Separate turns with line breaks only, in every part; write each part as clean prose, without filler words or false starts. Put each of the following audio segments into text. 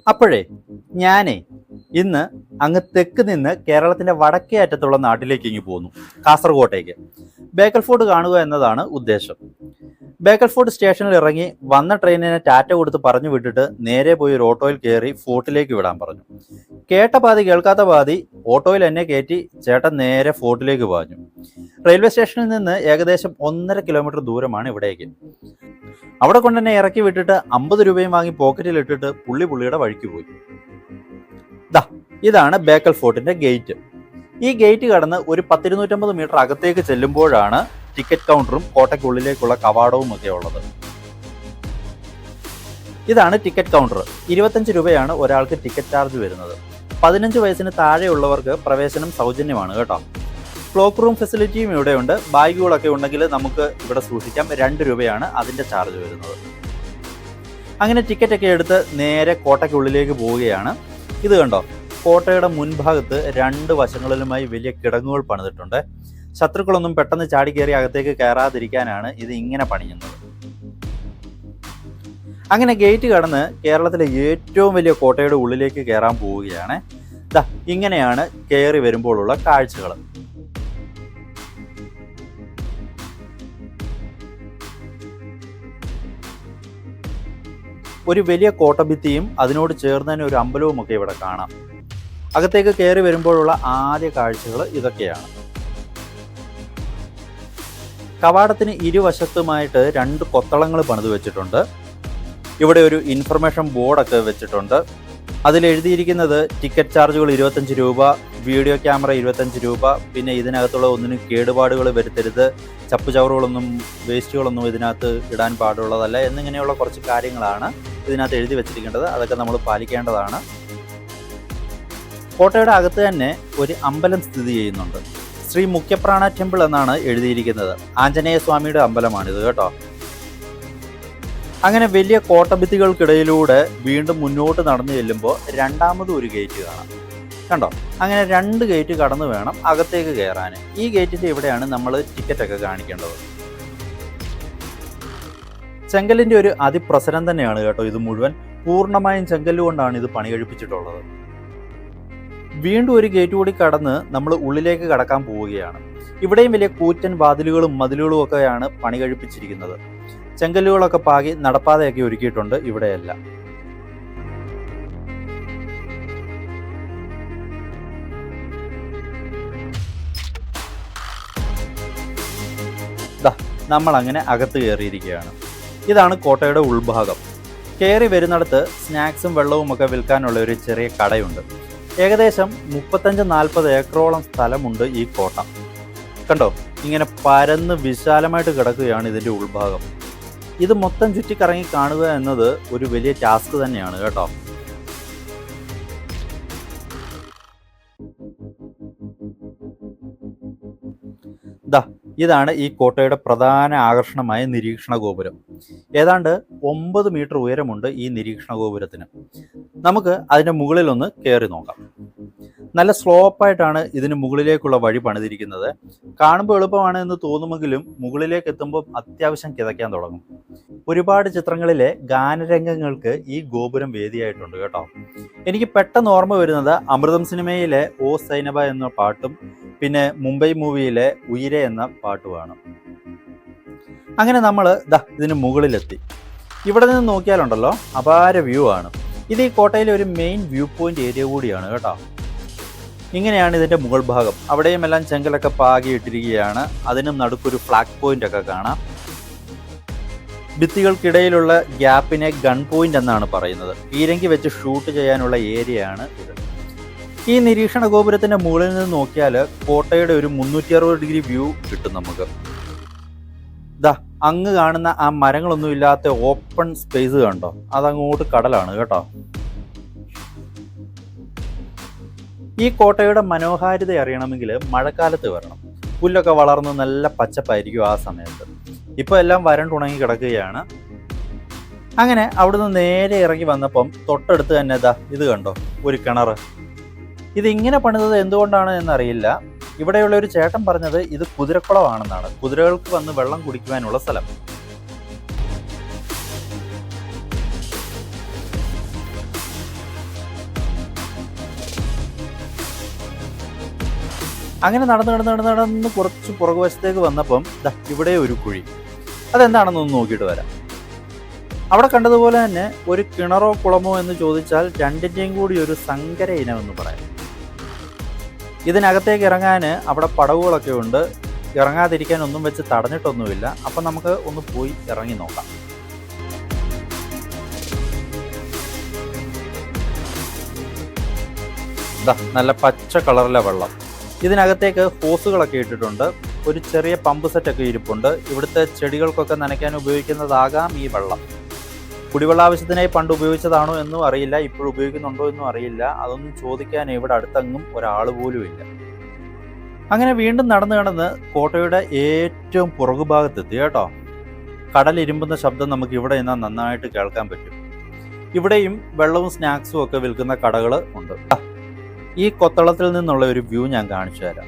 അപ്പോഴേ ഞാനേ ഇന്ന് അങ്ങ് തെക്ക് നിന്ന് കേരളത്തിന്റെ വടക്കേ അറ്റത്തുള്ള നാട്ടിലേക്ക് ഇങ്ങ് പോന്നു, കാസർഗോട്ടേക്ക്. ബേക്കൽ ഫോർട്ട് കാണുക എന്നതാണ് ഉദ്ദേശം. ബേക്കൽ ഫോർട്ട് സ്റ്റേഷനിൽ ഇറങ്ങി വന്ന ട്രെയിനിനെ ടാറ്റ കൊടുത്ത് പറഞ്ഞു വിട്ടിട്ട് നേരെ പോയി ഒരു ഓട്ടോയിൽ കയറി ഫോർട്ടിലേക്ക് വിടാൻ പറഞ്ഞു. കേട്ട പാതി കേൾക്കാത്ത പാതി ഓട്ടോയിൽ എന്നെ കയറ്റി ചേട്ടൻ നേരെ ഫോർട്ടിലേക്ക് പാഞ്ഞു. റെയിൽവേ സ്റ്റേഷനിൽ നിന്ന് ഏകദേശം 1.5 കിലോമീറ്റർ ദൂരമാണ് ഇവിടേക്ക്. അവിടെ കൊണ്ടെന്നെ ഇറക്കി വിട്ടിട്ട് 50 രൂപയും വാങ്ങി പോക്കറ്റിൽ ഇട്ടിട്ട് പുള്ളിയുടെ വഴിക്ക് പോയി. ഇതാണ് ബേക്കൽ ഫോർട്ടിന്റെ ഗേറ്റ്. ഈ ഗേറ്റ് കടന്ന് ഒരു 10-250 മീറ്റർ അകത്തേക്ക് ചെല്ലുമ്പോഴാണ് ടിക്കറ്റ് കൗണ്ടറും കോട്ടയ്ക്കുള്ളിലേക്കുള്ള കവാടവും ഒക്കെ ഉള്ളത്. ഇതാണ് ടിക്കറ്റ് കൗണ്ടർ. 25 രൂപയാണ് ഒരാൾക്ക് ടിക്കറ്റ് ചാർജ് വരുന്നത്. 15 വയസ്സിന് താഴെയുള്ളവർക്ക് പ്രവേശനം സൗജന്യമാണ് കേട്ടോ. ക്ലോക്ക് റൂം ഫെസിലിറ്റിയും ഇവിടെയുണ്ട്. ബാഗുകളൊക്കെ ഉണ്ടെങ്കിൽ നമുക്ക് ഇവിടെ സൂക്ഷിക്കാം. 2 രൂപയാണ് അതിൻ്റെ ചാർജ് വരുന്നത്. അങ്ങനെ ടിക്കറ്റൊക്കെ എടുത്ത് നേരെ കോട്ടയ്ക്കുള്ളിലേക്ക് പോവുകയാണ്. ഇത് കണ്ടോ, കോട്ടയുടെ മുൻഭാഗത്ത് 2 വശങ്ങളിലുമായി വലിയ കിടങ്ങുകൾ പണിതിട്ടുണ്ട്. ശത്രുക്കളൊന്നും പെട്ടെന്ന് ചാടിക്കയറി അകത്തേക്ക് കയറാതിരിക്കാനാണ് ഇത് ഇങ്ങനെ പണിയുന്നത്. അങ്ങനെ ഗേറ്റ് കടന്ന് കേരളത്തിലെ ഏറ്റവും വലിയ കോട്ടയുടെ ഉള്ളിലേക്ക് കയറാൻ പോവുകയാണ്. ഇങ്ങനെയാണ് കയറി വരുമ്പോഴുള്ള കാഴ്ചകൾ. ഒരു വലിയ കോട്ടഭിത്തിയും അതിനോട് ചേർന്നതിന് ഒരു അമ്പലവും ഒക്കെ ഇവിടെ കാണാം. അകത്തേക്ക് കയറി വരുമ്പോഴുള്ള ആദ്യ കാഴ്ചകൾ ഇതൊക്കെയാണ്. കവാടത്തിന് ഇരുവശത്തുമായിട്ട് 2 കൊത്തളങ്ങൾ പണിത് വെച്ചിട്ടുണ്ട്. ഇവിടെ ഒരു ഇൻഫർമേഷൻ ബോർഡൊക്കെ വെച്ചിട്ടുണ്ട്. അതിലെഴുതിയിരിക്കുന്നത് ടിക്കറ്റ് ചാർജുകൾ 25 രൂപ, വീഡിയോ ക്യാമറ 25 രൂപ, പിന്നെ ഇതിനകത്തുള്ള ഒന്നിനും കേടുപാടുകൾ വരുത്തരുത്, ചപ്പുചവറുകളൊന്നും വേസ്റ്റുകളൊന്നും ഇതിനകത്ത് ഇടാൻ പാടുള്ളതല്ല എന്നിങ്ങനെയുള്ള കുറച്ച് കാര്യങ്ങളാണ് ഇതിനകത്ത് എഴുതി വെച്ചിരിക്കേണ്ടത്. അതൊക്കെ നമ്മൾ പാലിക്കേണ്ടതാണ്. കോട്ടയുടെ അകത്ത് തന്നെ ഒരു അമ്പലം സ്ഥിതി ചെയ്യുന്നുണ്ട്. ശ്രീ മുഖ്യപ്രാണ ടെമ്പിൾ എന്നാണ് എഴുതിയിരിക്കുന്നത്. ആഞ്ജനേയ സ്വാമിയുടെ അമ്പലമാണിത് കേട്ടോ. അങ്ങനെ വലിയ കോട്ടഭിത്തികൾക്കിടയിലൂടെ വീണ്ടും മുന്നോട്ട് നടന്നു ചെല്ലുമ്പോൾ രണ്ടാമതും ഒരു ഗേറ്റ് കാണാം. കണ്ടോ, അങ്ങനെ 2 ഗേറ്റ് കടന്നു വേണം അകത്തേക്ക് കയറാൻ. ഈ ഗേറ്റിന്റെ ഇവിടെയാണ് നമ്മൾ ടിക്കറ്റൊക്കെ കാണിക്കേണ്ടത്. ചെങ്കല്ലിന്റെ ഒരു അതിപ്രസരം തന്നെയാണ് കേട്ടോ ഇത് മുഴുവൻ. പൂർണ്ണമായും ചെങ്കല്ലുകൊണ്ടാണ് ഇത് പണി കഴിപ്പിച്ചിട്ടുള്ളത്. വീണ്ടും ഒരു ഗേറ്റ് കൂടി കടന്ന് നമ്മൾ ഉള്ളിലേക്ക് കടക്കാൻ പോവുകയാണ്. ഇവിടെയും വലിയ കൂറ്റൻ വാതിലുകളും മതിലുകളും ഒക്കെയാണ് പണി കഴിപ്പിച്ചിരിക്കുന്നത്. ചെങ്കല്ലുകളൊക്കെ പാകി നടപ്പാതയൊക്കെ ഒരുക്കിയിട്ടുണ്ട് ഇവിടെയെല്ലാം. നമ്മൾ അങ്ങനെ അകത്ത് കയറിയിരിക്കുകയാണ്. ഇതാണ് കോട്ടയുടെ ഉൾഭാഗം. കയറി വരുന്നിടത്ത് സ്നാക്സും വെള്ളവും ഒക്കെ വിൽക്കാനുള്ള ഒരു ചെറിയ കടയുണ്ട്. ഏകദേശം 35-40 ഏക്കറോളം സ്ഥലമുണ്ട് ഈ കോട്ട. കണ്ടോ, ഇങ്ങനെ പരന്ന് വിശാലമായിട്ട് കിടക്കുകയാണ് ഇതിൻ്റെ ഉൾഭാഗം. ഇത് മൊത്തം ചുറ്റിക്കറങ്ങി കാണുക എന്നത് ഒരു വലിയ ടാസ്ക് തന്നെയാണ് കേട്ടോ. ഇതാണ് ഈ കോട്ടയുടെ പ്രധാന ആകർഷണമായ നിരീക്ഷണ ഗോപുരം. ഏതാണ്ട് 9 മീറ്റർ ഉയരമുണ്ട് ഈ നിരീക്ഷണ ഗോപുരത്തിന്. നമുക്ക് അതിൻ്റെ മുകളിലൊന്ന് കയറി നോക്കാം. നല്ല സ്ലോപ്പായിട്ടാണ് ഇതിന് മുകളിലേക്കുള്ള വഴി പണിതിരിക്കുന്നത്. കാണുമ്പോൾ എളുപ്പമാണ് എന്ന് തോന്നുമെങ്കിലും മുകളിലേക്ക് എത്തുമ്പോൾ അത്യാവശ്യം കിതയ്ക്കാൻ തുടങ്ങും. ഒരുപാട് ചിത്രങ്ങളിലെ ഗാനരംഗങ്ങൾക്ക് ഈ ഗോപുരം വേദിയായിട്ടുണ്ട് കേട്ടോ. എനിക്ക് പെട്ടെന്ന് ഓർമ്മ വരുന്നത് അമൃതം സിനിമയിലെ ഓ സൈനബ എന്ന പാട്ടും പിന്നെ മുംബൈ മൂവിയിലെ ഉയിരെ എന്ന പാട്ടുമാണ്. അങ്ങനെ നമ്മൾ ഇതിന് മുകളിലെത്തി. ഇവിടെ നിന്ന് നോക്കിയാലുണ്ടല്ലോ അപാര വ്യൂ ആണ്. ഇത് ഈ കോട്ടയിലെ ഒരു മെയിൻ വ്യൂ പോയിന്റ് ഏരിയ കൂടിയാണ് കേട്ടോ. ഇങ്ങനെയാണ് ഇതിൻ്റെ മുകൾ ഭാഗം. അവിടെയും എല്ലാം ചെങ്കലൊക്കെ പാകിയിട്ടിരിക്കുകയാണ്. അതിനും നടുക്കൊരു ഫ്ലാഗ് പോയിന്റ് ഒക്കെ കാണാം. ഭിത്തികൾക്കിടയിലുള്ള ഗ്യാപ്പിനെ ഗൺ പോയിന്റ് എന്നാണ് പറയുന്നത്. പീരങ്കി വെച്ച് ഷൂട്ട് ചെയ്യാനുള്ള ഏരിയയാണ് ഇത്. ഈ നിരീക്ഷണ ഗോപുരത്തിന്റെ മുകളിൽ നിന്ന് നോക്കിയാൽ കോട്ടയുടെ ഒരു 360 ഡിഗ്രി വ്യൂ കിട്ടും നമുക്ക്. അങ്ങ് കാണുന്ന ആ മരങ്ങളൊന്നും ഇല്ലാത്ത ഓപ്പൺ സ്പേസ് കണ്ടോ, അതങ്ങോട്ട് കടലാണ് കേട്ടോ. ഈ കോട്ടയുടെ മനോഹാരിത അറിയണമെങ്കിൽ മഴക്കാലത്ത് വരണം. പുല്ലൊക്കെ വളർന്ന് നല്ല പച്ചപ്പായിരിക്കും ആ സമയത്ത്. ഇപ്പോൾ എല്ലാം വരണ്ടുണങ്ങി കിടക്കുകയാണ്. അങ്ങനെ അവിടുന്ന് നേരെ ഇറങ്ങി വന്നപ്പം തൊട്ടടുത്ത് തന്നെ ഇത് കണ്ടോ, ഒരു കിണർ. ഇതിങ്ങനെ പണിതത് എന്തുകൊണ്ടാണ് എന്നറിയില്ല. ഇവിടെയുള്ള ഒരു ചേട്ടൻ പറഞ്ഞത് ഇത് കുതിരക്കുളമാണെന്നാണ്. കുതിരകൾക്ക് വന്ന് വെള്ളം കുടിക്കുവാനുള്ള സ്ഥലം. അങ്ങനെ നടന്ന് കുറച്ച് പുറകുവശത്തേക്ക് വന്നപ്പം ഇവിടെ ഒരു കുഴി. അതെന്താണെന്നൊന്ന് നോക്കിയിട്ട് വരാം. അവിടെ കണ്ടതുപോലെ തന്നെ ഒരു കിണറോ കുളമോ എന്ന് ചോദിച്ചാൽ രണ്ടിൻ്റെയും കൂടി ഒരു സങ്കര ഇനമെന്ന് പറയാം. ഇതിനകത്തേക്ക് ഇറങ്ങാൻ അവിടെ പടവുകളൊക്കെ ഉണ്ട്. ഇറങ്ങാതിരിക്കാൻ ഒന്നും വെച്ച് തടഞ്ഞിട്ടൊന്നുമില്ല. അപ്പം നമുക്ക് ഒന്ന് പോയി ഇറങ്ങി നോക്കാം. നല്ല പച്ച കളറിലെ വെള്ളം. ഇതിനകത്തേക്ക് ഹോസുകളൊക്കെ ഇട്ടിട്ടുണ്ട്. ഒരു ചെറിയ പമ്പ് സെറ്റൊക്കെ ഇരിപ്പുണ്ട്. ഇവിടുത്തെ ചെടികൾക്കൊക്കെ നനയ്ക്കാൻ ഉപയോഗിക്കുന്നതാകാം ഈ വെള്ളം. കുടിവെള്ള ആവശ്യത്തിനായി പണ്ട് ഉപയോഗിച്ചതാണോ എന്നും അറിയില്ല, ഇപ്പോഴും ഉപയോഗിക്കുന്നുണ്ടോ എന്നും അറിയില്ല. അതൊന്നും ചോദിക്കാൻ ഇവിടെ അടുത്തെങ്ങും ഒരാൾ പോലും ഇല്ല. അങ്ങനെ വീണ്ടും നടന്ന് കോട്ടയുടെ ഏറ്റവും പുറകുഭാഗത്തെത്തി കേട്ടോ. കടലിരുമ്പുന്ന ശബ്ദം നമുക്ക് ഇവിടെ നിന്നാൽ നന്നായിട്ട് കേൾക്കാൻ പറ്റും. ഇവിടെയും വെള്ളവും സ്നാക്സും ഒക്കെ വിൽക്കുന്ന കടകൾ ഉണ്ട്. ഈ കൊത്തളത്തിൽ നിന്നുള്ള ഒരു വ്യൂ ഞാൻ കാണിച്ചു തരാം.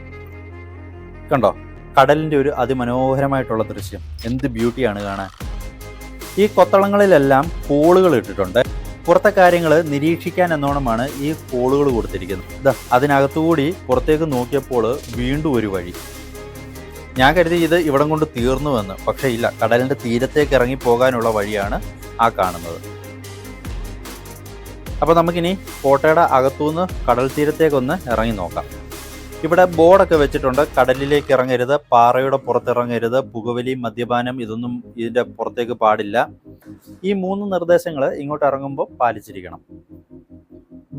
കണ്ടോ, കടലിൻ്റെ ഒരു അതിമനോഹരമായിട്ടുള്ള ദൃശ്യം. എന്ത് ബ്യൂട്ടിയാണ് കാണാൻ. ഈ കൊത്തളങ്ങളിലെല്ലാം ഹോളുകൾ ഇട്ടിട്ടുണ്ട്. പുറത്തെ കാര്യങ്ങൾ നിരീക്ഷിക്കാൻ എന്നോണമാണ് ഈ ഹോളുകൾ കൊടുത്തിരിക്കുന്നത്. അതിനകത്തുകൂടി പുറത്തേക്ക് നോക്കിയപ്പോൾ വീണ്ടും ഒരു വഴി. ഞാൻ കരുതി ഇത് ഇവിടം കൊണ്ട് തീർന്നുവെന്ന്. പക്ഷേ ഇല്ല, കടലിൻ്റെ തീരത്തേക്ക് ഇറങ്ങി പോകാനുള്ള വഴിയാണ് ആ കാണുന്നത്. അപ്പോൾ നമുക്കിനി കോട്ടയുടെ അകത്തുനിന്ന് കടൽ തീരത്തേക്കൊന്ന് ഇറങ്ങി നോക്കാം. ഇവിടെ ബോർഡൊക്കെ വെച്ചിട്ടുണ്ട്. കടലിലേക്ക് ഇറങ്ങരുത്, പാറയുടെ പുറത്തിറങ്ങരുത്, പുകവലി, മദ്യപാനം ഇതൊന്നും ഇതിൻ്റെ പുറത്തേക്ക് പാടില്ല. ഈ 3 നിർദ്ദേശങ്ങൾ ഇങ്ങോട്ട് ഇറങ്ങുമ്പോൾ പാലിച്ചിരിക്കണം.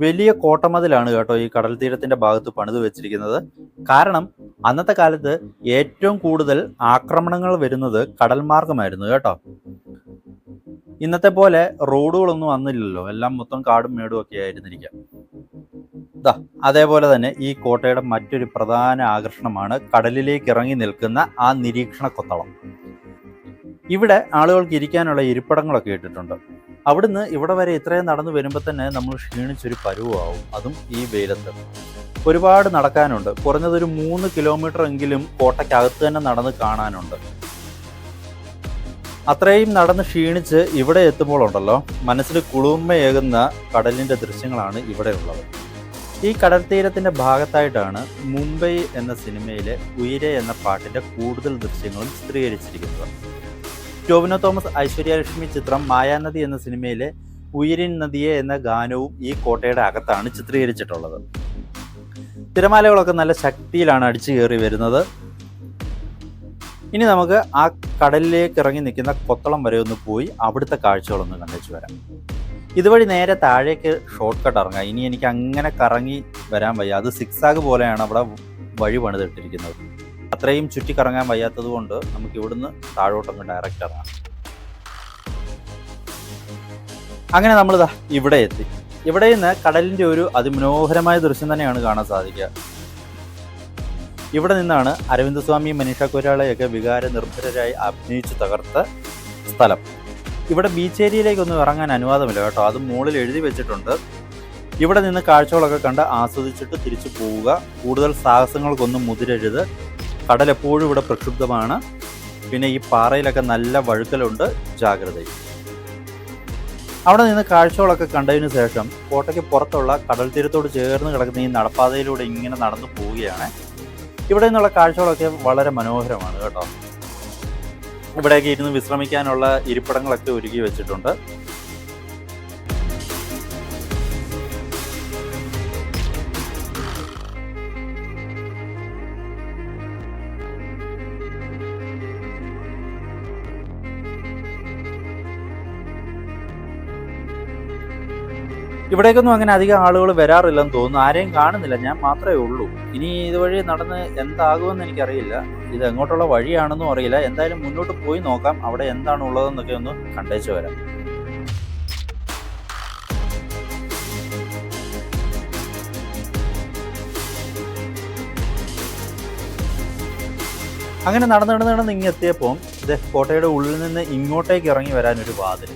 വലിയ കോട്ടമതിലാണ് കേട്ടോ ഈ കടൽ തീരത്തിൻ്റെ ഭാഗത്ത് പണിത് വെച്ചിരിക്കുന്നത്. കാരണം അന്നത്തെ കാലത്ത് ഏറ്റവും കൂടുതൽ ആക്രമണങ്ങൾ വരുന്നത് കടൽ മാർഗമായിരുന്നു കേട്ടോ. ഇന്നത്തെ പോലെ റോഡുകളൊന്നും വന്നില്ലല്ലോ, എല്ലാം മൊത്തം കാടും മേടും ഒക്കെ ആയിരുന്നിരിക്കാം. അതേപോലെ തന്നെ ഈ കോട്ടയുടെ മറ്റൊരു പ്രധാന ആകർഷണമാണ് കടലിലേക്ക് ഇറങ്ങി നിൽക്കുന്ന ആ നിരീക്ഷണ കൊത്തളം. ഇവിടെ ആളുകൾക്ക് ഇരിക്കാനുള്ള ഇരിപ്പിടങ്ങളൊക്കെ ഇട്ടിട്ടുണ്ട്. അവിടുന്ന് ഇവിടെ വരെ ഇത്രയും നടന്നു വരുമ്പോൾ തന്നെ നമ്മൾ ക്ഷീണിച്ചൊരു പരുവാവും, അതും ഈ വെയിലത്ത്. ഒരുപാട് നടക്കാനുണ്ട്. കുറഞ്ഞതൊരു 3 കിലോമീറ്റർ എങ്കിലും കോട്ടയ്ക്കകത്ത് തന്നെ നടന്ന് കാണാനുണ്ട്. അത്രയും നടന്ന് ക്ഷീണിച്ച് ഇവിടെ എത്തുമ്പോൾ ഉണ്ടല്ലോ, മനസ്സിൽ കുളിർമയേകുന്ന കടലിൻ്റെ ദൃശ്യങ്ങളാണ് ഇവിടെ ഉള്ളത്. ഈ കടൽ തീരത്തിൻ്റെ ഭാഗത്തായിട്ടാണ് മുംബൈ എന്ന സിനിമയിലെ ഉയരെ എന്ന പാട്ടിൻ്റെ കൂടുതൽ ദൃശ്യങ്ങളും ചിത്രീകരിച്ചിരിക്കുന്നത്. ടോവിനോ തോമസ്, ഐശ്വര്യലക്ഷ്മി ചിത്രം മായാനദി എന്ന സിനിമയിലെ ഉയരിൻ നദിയെ എന്ന ഗാനവും ഈ കോട്ടയുടെ അകത്താണ് ചിത്രീകരിച്ചിട്ടുള്ളത്. തിരമാലകളൊക്കെ നല്ല ശക്തിയിലാണ് അടിച്ചു കയറി വരുന്നത്. ഇനി നമുക്ക് ആ കടലിലേക്ക് ഇറങ്ങി നിൽക്കുന്ന കൊത്തളം വരെ ഒന്ന് പോയി അവിടുത്തെ കാഴ്ചകളൊന്ന് കണ്ടേച്ചു വരാം. ഇതുവഴി നേരെ താഴേക്ക് ഷോർട്ട് കട്ട് ഇറങ്ങാം. ഇനി എനിക്ക് അങ്ങനെ കറങ്ങി വരാൻ വയ്യ. അത് സിക്സാഗ് പോലെയാണ് അവിടെ വഴി പണിതിട്ടിരിക്കുന്നത്. അത്രയും ചുറ്റിക്കറങ്ങാൻ വയ്യാത്തത് കൊണ്ട് നമുക്ക് ഇവിടുന്ന് താഴോട്ടങ്ങ് ഡയറക്റ്റ് ഇറങ്ങാം. അങ്ങനെ നമ്മളിതാ ഇവിടെ എത്തി. ഇവിടെ നിന്ന് കടലിൻ്റെ ഒരു അതിമനോഹരമായ ദൃശ്യം തന്നെയാണ് കാണാൻ സാധിക്കുക. ഇവിടെ നിന്നാണ് അരവിന്ദസ്വാമി, മനീഷ കൊയ്രാളയൊക്കെ വികാര നിർഭരരായി അഭിനയിച്ച് തകർത്ത സ്ഥലം. ഇവിടെ ബീച്ച് ഏരിയയിലേക്കൊന്നും ഇറങ്ങാൻ അനുവാദമില്ല കേട്ടോ, അത് മുകളിൽ എഴുതി വെച്ചിട്ടുണ്ട്. ഇവിടെ നിന്ന് കാഴ്ചകളൊക്കെ കണ്ട് ആസ്വദിച്ചിട്ട് തിരിച്ചു പോവുക. കൂടുതൽ സാഹസങ്ങൾക്കൊന്നും മുതിരരുത്. കടൽ എപ്പോഴും ഇവിടെ പ്രക്ഷുബ്ധമാണ്. പിന്നെ ഈ പാറയിലൊക്കെ നല്ല വഴുക്കലുണ്ട്, ജാഗ്രതയും. അവിടെ നിന്ന് കാഴ്ചകളൊക്കെ കണ്ടതിന് ശേഷം കോട്ടയ്ക്ക് പുറത്തുള്ള കടൽ തീരത്തോട് ചേർന്ന് കിടക്കുന്ന ഈ നടപ്പാതയിലൂടെ ഇങ്ങനെ നടന്നു പോവുകയാണ്. ഇവിടെ നിന്നുള്ള കാഴ്ചകളൊക്കെ വളരെ മനോഹരമാണ് കേട്ടോ. ഇവിടേക്ക് ഇരുന്ന് വിശ്രമിക്കാനുള്ള ഇരിപ്പിടങ്ങളൊക്കെ ഒരുക്കി വെച്ചിട്ടുണ്ട്. ഇവിടേക്കൊന്നും അങ്ങനെ അധികം ആളുകൾ വരാറില്ലെന്ന് തോന്നുന്നു. ആരെയും കാണുന്നില്ല, ഞാൻ മാത്രമേ ഉള്ളൂ. ഇനി ഇതുവഴി നടന്ന് എന്താകുമെന്ന് എനിക്കറിയില്ല. ഇത് എങ്ങോട്ടുള്ള വഴിയാണെന്നും അറിയില്ല. എന്തായാലും മുന്നോട്ട് പോയി നോക്കാം, അവിടെ എന്താണ് ഉള്ളതെന്നൊക്കെ ഒന്ന് കണ്ടേച്ചു വരാം. അങ്ങനെ നടന്ന് ഇങ്ങെത്തിയപ്പോൾ ഇത് കോട്ടയുടെ ഉള്ളിൽ നിന്ന് ഇങ്ങോട്ടേക്ക് ഇറങ്ങി വരാനൊരു വാതിൽ.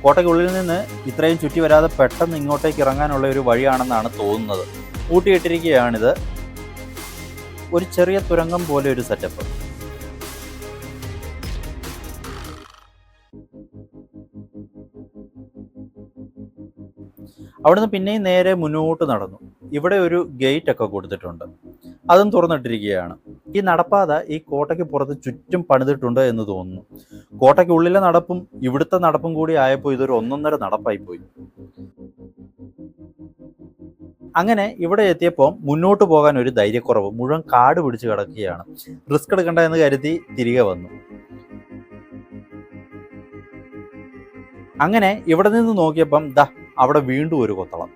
കോട്ടയ്ക്കുള്ളിൽ നിന്ന് ഇത്രയും ചുറ്റി വരാതെ പെട്ടെന്ന് ഇങ്ങോട്ടേക്ക് ഇറങ്ങാനുള്ള ഒരു വഴിയാണെന്നാണ് തോന്നുന്നത്. കൂട്ടിയിട്ടിരിക്കുകയാണിത്. ഒരു ചെറിയ തുരങ്കം പോലെ ഒരു സെറ്റപ്പ്. അവിടുന്ന് പിന്നെയും നേരെ മുന്നോട്ട് നടന്നു. ഇവിടെ ഒരു ഗേറ്റ് ഒക്കെ കൊടുത്തിട്ടുണ്ട്. അതും തുറന്നിട്ടിരിക്കുകയാണ്. ഈ നടപ്പാത ഈ കോട്ടയ്ക്ക് പുറത്ത് ചുറ്റും പണിതിട്ടുണ്ട് എന്ന് തോന്നുന്നു. കോട്ടയ്ക്കുള്ളിലെ നടപ്പും ഇവിടുത്തെ നടപ്പും കൂടി ആയപ്പോൾ ഇതൊരു ഒന്നൊന്നര നടപ്പായി പോയി. അങ്ങനെ ഇവിടെ എത്തിയപ്പോൾ മുന്നോട്ട് പോകാൻ ഒരു ധൈര്യക്കുറവ്, മുഴുവൻ കാട് പിടിച്ച് കിടക്കുകയാണ്. റിസ്ക് എടുക്കണ്ട എന്ന് കരുതി തിരികെ വന്നു. അങ്ങനെ ഇവിടെ നിന്ന് നോക്കിയപ്പം അവിടെ വീണ്ടും ഒരു കൊത്തളം.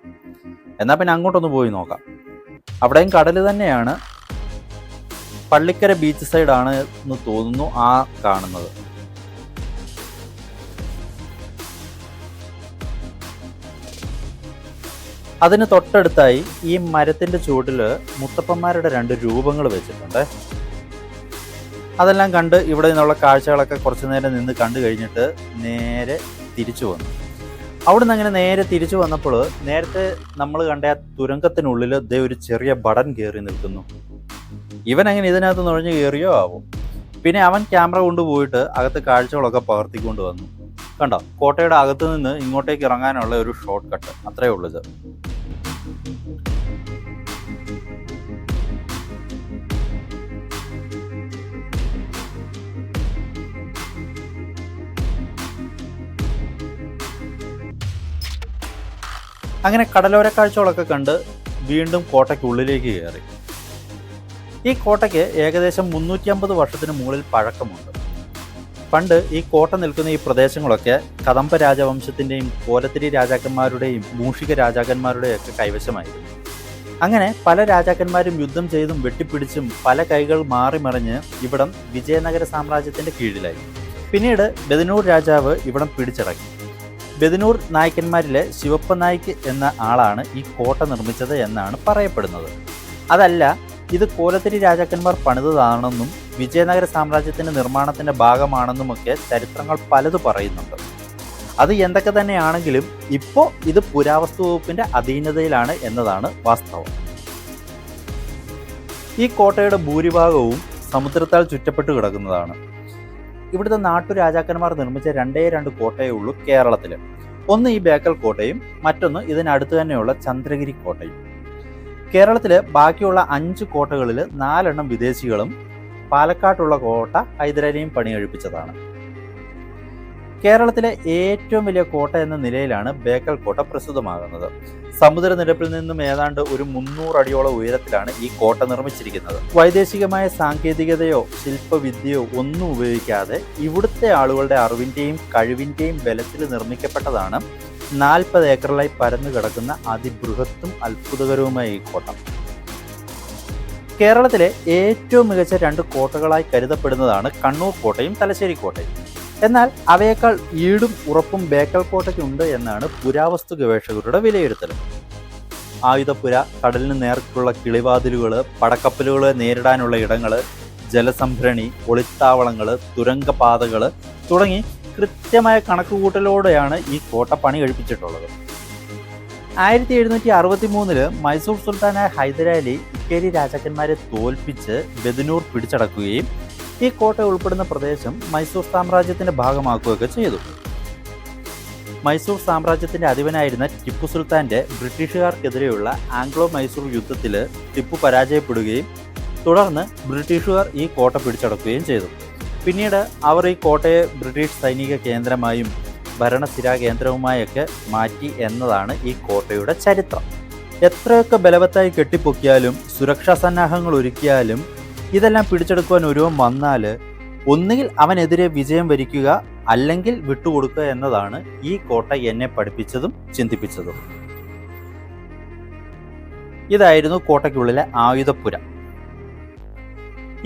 എന്നാൽ പിന്നെ അങ്ങോട്ടൊന്ന് പോയി നോക്കാം. അവിടെയും കടൽ തന്നെയാണ്. പള്ളിക്കര ബീച്ച് സൈഡാണ് എന്ന് തോന്നുന്നു ആ കാണുന്നത്. അതിന് തൊട്ടടുത്തായി ഈ മരത്തിന്റെ ചുവട്ടിൽ മുത്തപ്പന്മാരുടെ 2 രൂപങ്ങൾ വെച്ചിട്ടുണ്ട്. അതെല്ലാം കണ്ട് ഇവിടെ നിന്നുള്ള കാഴ്ചകളൊക്കെ കുറച്ചു നേരം നിന്ന് കണ്ടു കഴിഞ്ഞിട്ട് നേരെ തിരിച്ചു വന്നു. അവിടുന്ന് അങ്ങനെ നേരെ തിരിച്ചു വന്നപ്പോൾ നേരത്തെ നമ്മൾ കണ്ട ആ തുരങ്കത്തിനുള്ളിൽ ഒരു ചെറിയ ബടൻ കയറി നിൽക്കുന്നു. ഇവൻ അങ്ങനെ ഇതിനകത്ത് നുഴഞ്ഞു കയറിയോ ആവും. പിന്നെ അവൻ ക്യാമറ കൊണ്ടുപോയിട്ട് അകത്ത് കാഴ്ചകളൊക്കെ പകർത്തിക്കൊണ്ട് വന്നു. കണ്ടോ, കോട്ടയുടെ അകത്ത് നിന്ന് ഇങ്ങോട്ടേക്ക് ഇറങ്ങാനുള്ള ഒരു ഷോർട്ട് കട്ട്, അത്രേ ഉള്ളത്. അങ്ങനെ കടലോര കാഴ്ചകളൊക്കെ കണ്ട് വീണ്ടും കോട്ടയ്ക്കുള്ളിലേക്ക് കയറി. ഈ കോട്ടയ്ക്ക് ഏകദേശം 350 വർഷത്തിന് മുകളിൽ പഴക്കമുണ്ട്. പണ്ട് ഈ കോട്ട നിൽക്കുന്ന ഈ പ്രദേശങ്ങളൊക്കെ കദംബ രാജവംശത്തിൻ്റെയും കോലത്തിരി രാജാക്കന്മാരുടെയും മൂഷിക രാജാക്കന്മാരുടെയും ഒക്കെ കൈവശമായിരുന്നു. അങ്ങനെ പല രാജാക്കന്മാരും യുദ്ധം ചെയ്തും വെട്ടിപ്പിടിച്ചും പല കൈകൾ മാറി മറിഞ്ഞ് ഇവിടം വിജയനഗര സാമ്രാജ്യത്തിൻ്റെ കീഴിലായി. പിന്നീട് ബദനൂർ രാജാവ് ഇവിടം പിടിച്ചടക്കി. ബദനൂർ നായക്കന്മാരിലെ ശിവപ്പ നായിക്ക് എന്ന ആളാണ് ഈ കോട്ട നിർമ്മിച്ചത് എന്നാണ് പറയപ്പെടുന്നത്. അതല്ല, ഇത് കോലത്തിരി രാജാക്കന്മാർ പണിതതാണെന്നും വിജയനഗര സാമ്രാജ്യത്തിൻ്റെ നിർമ്മാണത്തിൻ്റെ ഭാഗമാണെന്നുമൊക്കെ ചരിത്രങ്ങൾ പലത് പറയുന്നുണ്ട്. അത് എന്തൊക്കെ തന്നെയാണെങ്കിലും ഇപ്പോൾ ഇത് പുരാവസ്തു വകുപ്പിൻ്റെ അധീനതയിലാണ് എന്നതാണ് വാസ്തവം. ഈ കോട്ടയുടെ ഭൂരിഭാഗവും സമുദ്രത്താൽ ചുറ്റപ്പെട്ട് കിടക്കുന്നതാണ്. ഇവിടുത്തെ നാട്ടുരാജാക്കന്മാർ നിർമ്മിച്ച 2 കോട്ടയേ ഉള്ളൂ കേരളത്തിൽ. ഒന്ന് ഈ ബേക്കൽ കോട്ടയും മറ്റൊന്ന് ഇതിനടുത്ത് തന്നെയുള്ള ചന്ദ്രഗിരി കോട്ടയും. കേരളത്തിൽ ബാക്കിയുള്ള 5 കോട്ടകളിൽ 4 വിദേശികളും പാലക്കാട്ടുള്ള കോട്ട ഹൈദരാലിയും പണികഴിപ്പിച്ചതാണ്. കേരളത്തിലെ ഏറ്റവും വലിയ കോട്ട എന്ന നിലയിലാണ് ബേക്കൽ കോട്ട പ്രസിദ്ധമാകുന്നത്. സമുദ്രനിരപ്പിൽ നിന്നും ഏതാണ്ട് ഒരു 300 അടിയോളം ഉയരത്തിലാണ് ഈ കോട്ട നിർമ്മിച്ചിരിക്കുന്നത്. വൈദേശികമായ സാങ്കേതികതയോ ശില്പവിദ്യയോ ഒന്നും ഉപയോഗിക്കാതെ ഇവിടുത്തെ ആളുകളുടെ അറിവിൻ്റെയും കഴിവിൻ്റെയും ബലത്തിൽ നിർമ്മിക്കപ്പെട്ടതാണ് 40 ഏക്കറിലായി പരന്നു കിടക്കുന്ന അതിബൃഹത്തും അത്ഭുതകരവുമായ ഈ കോട്ട. കേരളത്തിലെ ഏറ്റവും മികച്ച 2 കോട്ടകളായി കരുതപ്പെടുന്നതാണ് കണ്ണൂർ കോട്ടയും തലശ്ശേരി കോട്ടയും. എന്നാൽ അവയേക്കാൾ ഈടും ഉറപ്പും ബേക്കൽ കോട്ടയ്ക്കുണ്ട് എന്നാണ് പുരാവസ്തു ഗവേഷകരുടെ വിലയിരുത്തൽ. ആയുധപ്പുര, കടലിന് നേർക്കുള്ള കിളിവാതിലുകൾ, പടക്കപ്പലുകളെ നേരിടാനുള്ള ഇടങ്ങൾ, ജലസംഭരണി, ഒളിത്താവളങ്ങൾ, തുരങ്കപാതകൾ തുടങ്ങി കൃത്യമായ കണക്കുകൂട്ടലോടെയാണ് ഈ കോട്ട പണി കഴിപ്പിച്ചിട്ടുള്ളത്. 1763 മൈസൂർ സുൽത്താനായ ഹൈദരാലി ഇക്കേരി രാജാക്കന്മാരെ തോൽപ്പിച്ച് ബദനൂർ പിടിച്ചടക്കുകയും ഈ കോട്ട ഉൾപ്പെടുന്ന പ്രദേശം മൈസൂർ സാമ്രാജ്യത്തിന്റെ ഭാഗമാക്കുകയൊക്കെ ചെയ്തു. മൈസൂർ സാമ്രാജ്യത്തിന്റെ അധിപനായിരുന്ന ടിപ്പു സുൽത്താന്റെ ബ്രിട്ടീഷുകാർക്കെതിരെയുള്ള ആംഗ്ലോ മൈസൂർ യുദ്ധത്തിൽ ടിപ്പു പരാജയപ്പെടുകയും തുടർന്ന് ബ്രിട്ടീഷുകാർ ഈ കോട്ട പിടിച്ചടക്കുകയും ചെയ്തു. പിന്നീട് അവർ ഈ കോട്ടയെ ബ്രിട്ടീഷ് സൈനിക കേന്ദ്രമായും ഭരണസ്ഥിരാ കേന്ദ്രവുമായൊക്കെ മാറ്റി എന്നതാണ് ഈ കോട്ടയുടെ ചരിത്രം. എത്രയൊക്കെ ബലവത്തായി കെട്ടിപ്പൊക്കിയാലും സുരക്ഷാ സന്നാഹങ്ങൾ ഒരുക്കിയാലും ഇതെല്ലാം പിടിച്ചെടുക്കുവാൻ ഒരുവൻ വന്നാൽ ഒന്നുകിൽ അവനെതിരെ വിജയം വരിക്കുക, അല്ലെങ്കിൽ വിട്ടുകൊടുക്കുക എന്നതാണ് ഈ കോട്ട എന്നെ പഠിപ്പിച്ചതും ചിന്തിപ്പിച്ചതും. ഇതായിരുന്നു കോട്ടയ്ക്കുള്ളിലെ ആയുധപ്പുര.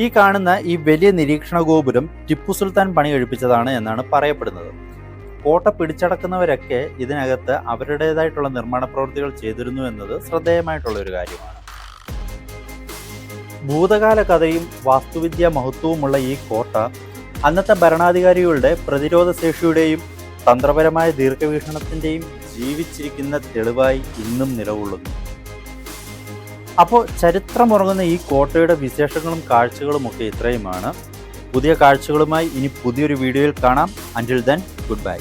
ഈ കാണുന്ന ഈ വലിയ നിരീക്ഷണ ഗോപുരം ടിപ്പു സുൽത്താൻ പണി കഴിപ്പിച്ചതാണ് എന്നാണ് പറയപ്പെടുന്നത്. കോട്ട പിടിച്ചടക്കുന്നവരൊക്കെ ഇതിനകത്ത് അവരുടേതായിട്ടുള്ള നിർമ്മാണ പ്രവൃത്തികൾ ചെയ്തിരുന്നു എന്നത് ശ്രദ്ധേയമായിട്ടുള്ള ഒരു കാര്യമാണ്. ഭൂതകാല കഥയും വാസ്തുവിദ്യാ മഹത്വവുമുള്ള ഈ കോട്ട അന്നത്തെ ഭരണാധികാരികളുടെ പ്രതിരോധ ശേഷിയുടെയും തന്ത്രപരമായ ദീർഘവീക്ഷണത്തിൻ്റെയും ജീവിച്ചിരിക്കുന്ന തെളിവായി ഇന്നും നിലകൊള്ളുന്നു. അപ്പോൾ ചരിത്രമുറങ്ങുന്ന ഈ കോട്ടയുടെ വിശേഷങ്ങളും കാഴ്ചകളും ഒക്കെ ഇത്രയുമാണ്. പുതിയ കാഴ്ചകളുമായി ഇനി പുതിയൊരു വീഡിയോയിൽ കാണാം. അൻറ്റിൽ ദെൻ, ഗുഡ് ബൈ.